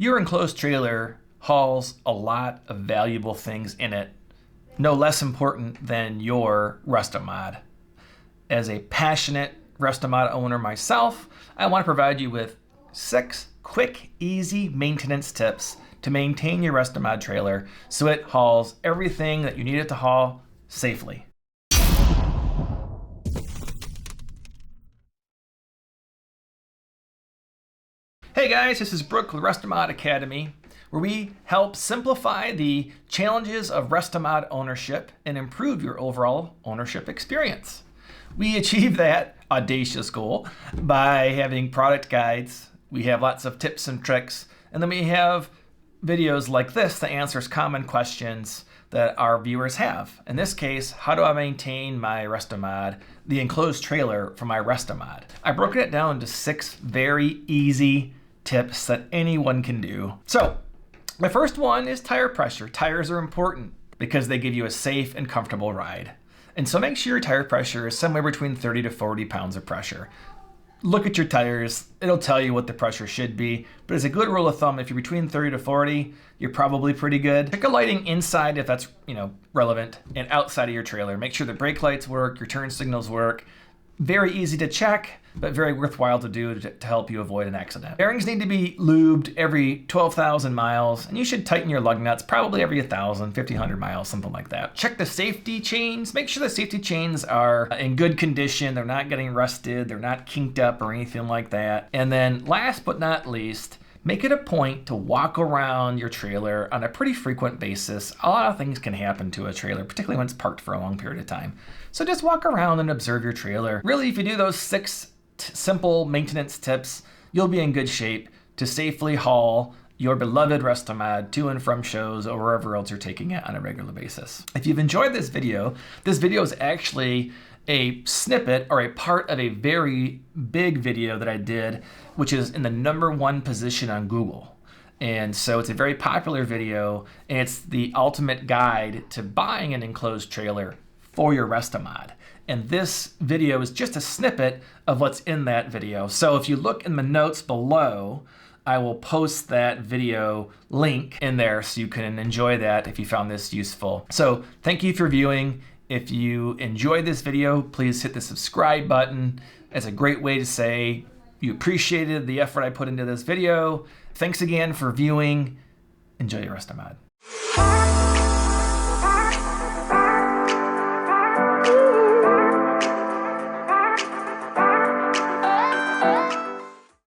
Your enclosed trailer hauls a lot of valuable things in it, no less important than your Restomod. As a passionate Restomod owner myself, I want to provide you with 6 quick, easy maintenance tips to maintain your Restomod trailer so it hauls everything that you need it to haul safely. Hey guys, this is Brooke with Restomod Academy, where we help simplify the challenges of Restomod ownership and improve your overall ownership experience. We achieve that audacious goal by having product guides. We have lots of tips and tricks, and then we have videos like this that answers common questions that our viewers have. In this case, how do I maintain my Restomod, the enclosed trailer for my Restomod? I've broken it down into 6 very easy tips that anyone can do. So the first one is tire pressure. Tires are important because they give you a safe and comfortable ride. And so make sure your tire pressure is somewhere between 30 to 40 pounds of pressure. Look at your tires, it'll tell you what the pressure should be, but as a good rule of thumb, if you're between 30 to 40, you're probably pretty good. Check the lighting inside if that's relevant, and outside of your trailer. Make sure the brake lights work, your turn signals work. Very easy to check, but very worthwhile to do to help you avoid an accident. Bearings need to be lubed every 12,000 miles, and you should tighten your lug nuts probably every 1,000, 1,500 miles, something like that. Check the safety chains. Make sure the safety chains are in good condition. They're not getting rusted. They're not kinked up or anything like that. And then last but not least, make it a point to walk around your trailer on a pretty frequent basis. A lot of things can happen to a trailer, particularly when it's parked for a long period of time. So just walk around and observe your trailer. Really, if you do those 6 simple maintenance tips, you'll be in good shape to safely haul your beloved Restomod to and from shows or wherever else you're taking it on a regular basis. If you've enjoyed this video is actually a snippet or a part of a very big video that I did, which is in the #1 position on Google. And so it's a very popular video, and it's the ultimate guide to buying an enclosed trailer for your Restomod. And this video is just a snippet of what's in that video. So if you look in the notes below, I will post that video link in there so you can enjoy that if you found this useful. So thank you for viewing. If you enjoyed this video, please hit the subscribe button. It's a great way to say you appreciated the effort I put into this video. Thanks again for viewing. Enjoy your Restomod.